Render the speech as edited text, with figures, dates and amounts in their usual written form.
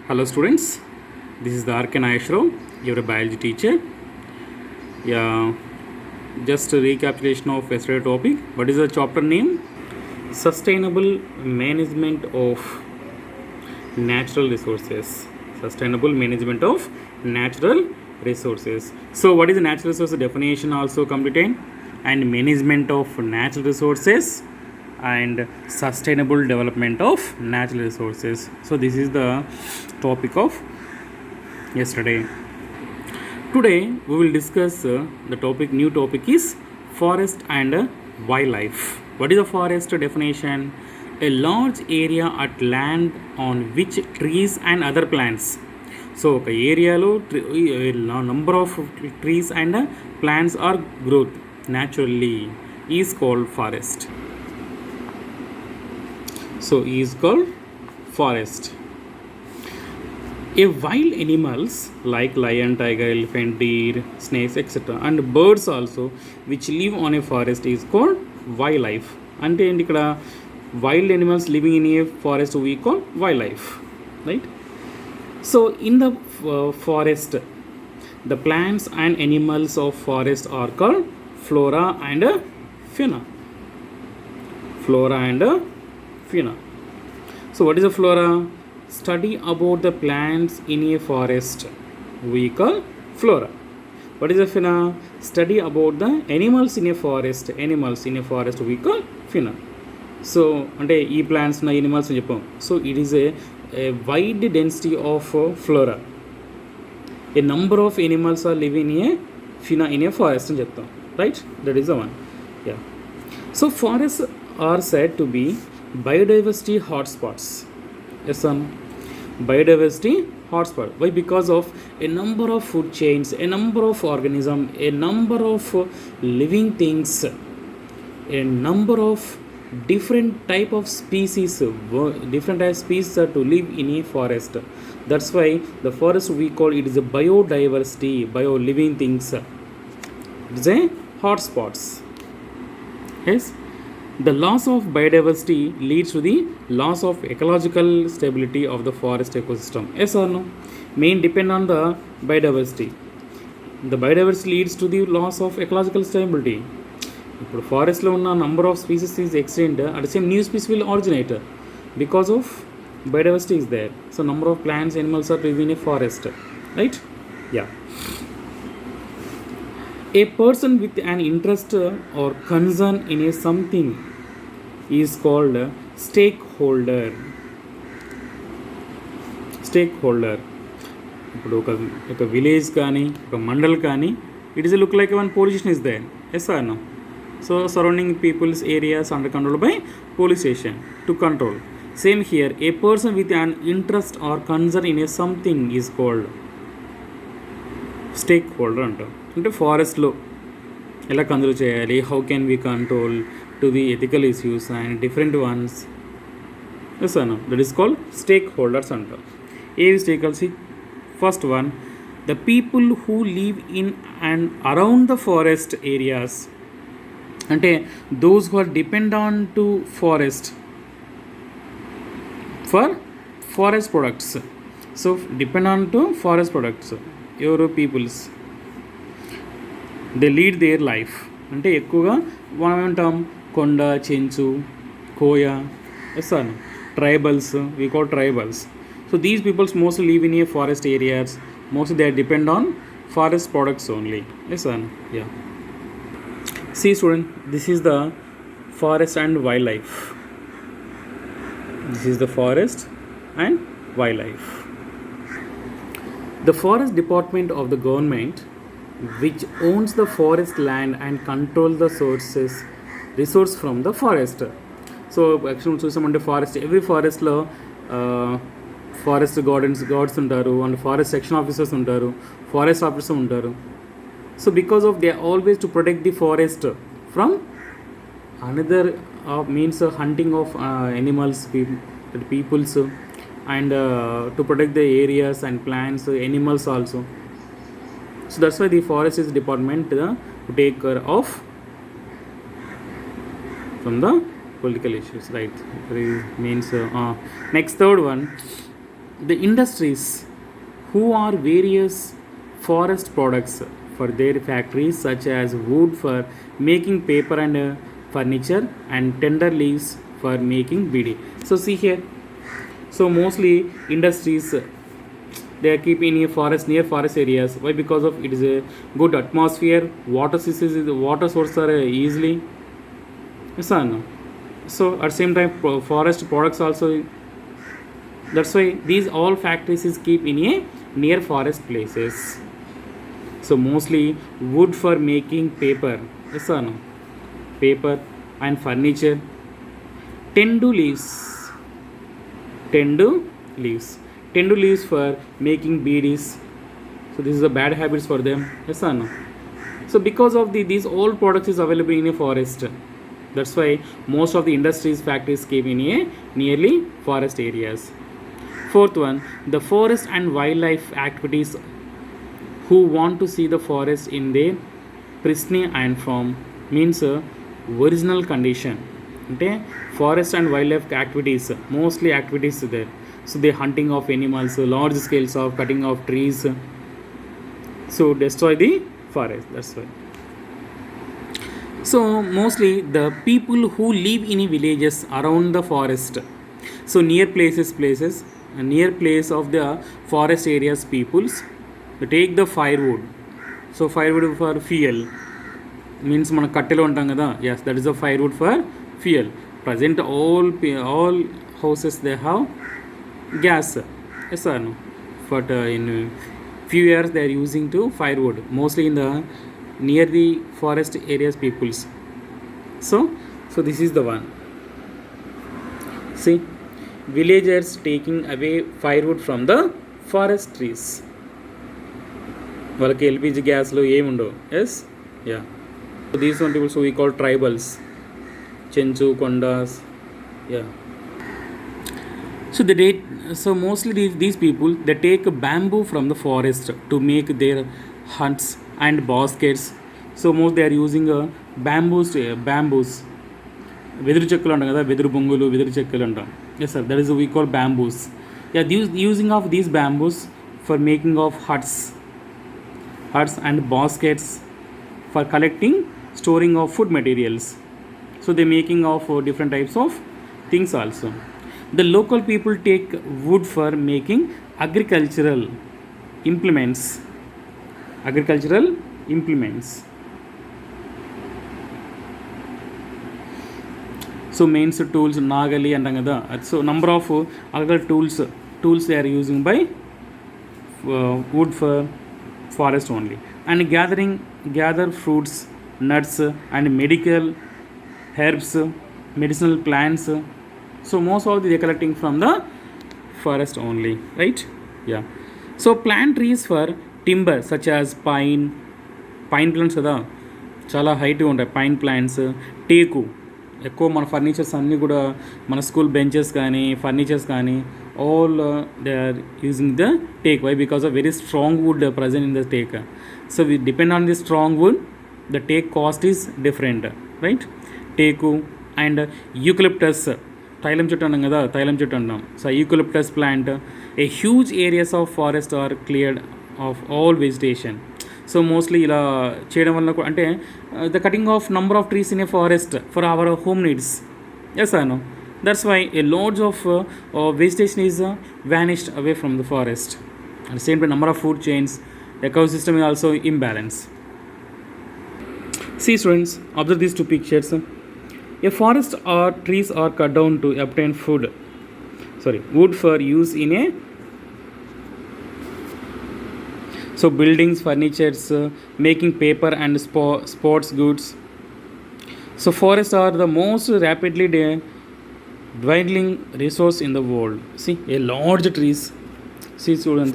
Hello students, this is the R.K. Nayeshwar, your biology teacher. Yeah, just a recapitulation of yesterday's topic. What is the chapter name? Sustainable management of natural resources. Sustainable management of natural resources. So what is the natural resource definition also completed, and management of natural resources and sustainable development of natural resources. So this is the topic of yesterday. Today we will discuss the topic. New topic is forest and wildlife. What is a forest definition? A large area at land on which trees and other plants. So ఒక ఏరియాలో number of trees and plants are growth naturally is called forest. So is called forest. A wild animals like lion, tiger, elephant, deer, snakes, etc. and birds also which live on a forest is called wildlife. అంటే ఏంటి ఇక్కడ wild animals living in a forest we call wildlife, right? So in the forest, the plants and animals of forest are called flora and fauna. Flora and fauna. So what is a flora? Study about the plants in a forest we call flora. What is a fauna? Study about the animals in a forest. Animals in a forest we call fauna. So అంటే ఈ plants ఉన్న animals అని చెప్పాం. So it is a wide density of flora. A number of animals are living in a fauna in a forest అని చెప్తాం, right? That is the one. Yeah. So forests are said to be biodiversity hotspots. Yes or no? Biodiversity hotspot. Why? Because of a number of food chains, a number of organisms, a number of living things, a number of different type of species, different type of species are to live in a forest. That's why the forest we call it is a biodiversity, bio living things. It is a hotspots. Yes. The loss of biodiversity leads to the loss of ecological stability of the forest ecosystem. Yes or no? Main depend on the biodiversity. The biodiversity leads to the loss of ecological stability. ఇప్పుడు ఫారెస్ట్లో ఉన్న number of species is extant, at the same new species will originate because of biodiversity is there. So number of plants, animals are living in a forest, right? Yeah. A person with an interest or concern in a something is called stakeholder. Stakeholder. ఇప్పుడు ఒక village కానీ ఒక మండల్ కానీ it is look like one police station is there. Yes or no? So surrounding people's areas under control by police station to control. Same here, a person with an interest or concern in a something is called stakeholder అంటారు. అంటే ఫారెస్ట్లో ఎలా control చేయాలి, how can we control to the ethical issues and different ones. Yes అన్న, that is called stakeholders అంటారు. ఏవి stakeholders? First one, the people who live in and around the forest areas. అంటే those who are depend on to forest for forest products. So depend on to forest products ఎవరు? Peoples. They lead their life. అంటే ఎక్కువగా మనం ఏమంటాం, Konda, Chenchu, Koya, yes are tribals, we call tribals. So these peoples mostly live in a forest areas. Mostly they depend on forest products only. Yes or yeah. See student, this is the forest and wildlife. This is the forest and wildlife. The forest department of the government which owns the forest land and control the resource from the forest. So actually చూసామంటే forest, every ఫారెస్ట్లో forest guards ఉంటారు, and forest section officers ఉంటారు, forest officer ఉంటారు. So because of they are always to protect the forest from another means hunting of animals, peoples, and to protect the areas and plants, animals also. So that's why the forest is department to take care of from the political issues, right? Means next third one, the industries who are various forest products for their factories such as wood for making paper and furniture and tender leaves for making bidi. So see here, so mostly industries they are keep in a forest, near forest areas. Why? Because of it is a good atmosphere, water sources, the water sources are easily, yes or no? So at same time forest products also, that's why these all factories is keep in a near forest places. So mostly wood for making paper, yes or no? Paper and furniture. Tendu leaves, tendu leaves, tendu leaves for making beadis. So this is a bad habits for them, yes or no? So because of these all products is available in a forest, that's why most of the industries factories came in a nearly forest areas. Fourth one, the forest and wildlife activities who want to see the forest in their pristine and form, means original condition. అంటే forest and wild life activities, mostly activities there. So they hunting of animals, large scales of cutting of trees, so destroy the forest, that's why. So mostly the people who live in villages around the forest, so near places near place of the forest areas peoples, they take the firewood. So firewood for fuel, means మన కట్టెలు ఉంటాం కదా, yes, that is the firewood for fuel. Present all houses they have gas, yes or no? But in few years they are using to firewood, mostly in the near the forest areas peoples. So this is the one. See, villagers taking away firewood from the forest trees. వాళ్ళకి LPG గ్యాస్లో ఏముండవు, yes, yeah. These one peoples we call tribals, Chenchu, Kondas, yeah. So mostly these people they take bamboo from the forest to make their huts and baskets. So most they are using bamboos. వెదురు చెక్కలు అంటాం కదా, వెదురు బొంగులు, వెదురు చెక్కలు అంటాం, yes sir, that is we call bamboos. Yeah, using of these bamboos for making of huts and baskets for collecting, storing of food materials. So they making of different types of things also. The local people take wood for making agricultural implements. So mains tools, nagali అంటాం కదా. So number of other tools they are using by wood for forest only. And gather fruits, nuts and medical herbs, medicinal plants. So most of they are collecting from the forest only, right? Yeah. So plant trees for timber such as pine plants కదా, చాలా హైట్గా ఉంటాయి pine plants. టేకు ఎక్కువ మన furnitures అన్నీ కూడా, మన school benches కానీ furnitures కానీ all they are using the teak. Why? Because of very strong wood present in the teak. So we depend on the strong wood, the teak cost is different, right? Teku and eucalyptus, thailam chuttu annam kada, thailam chuttu annam. So eucalyptus plant, a huge areas of forest are cleared of all vegetation. So mostly ఇలా చేయడం వల్ల అంటే the cutting of number of trees in a forest for our home needs, yes or no? That's why a loads of vegetation is vanished away from the forest. At the same time, number of food chains, ecosystem is also imbalance. See students, observe these two pictures. A forest or trees are cut down to obtain wood for use in a buildings, furnitures, making paper and sports goods. So forests are the most rapidly dwindling resource in the world. See, a large trees. See, students,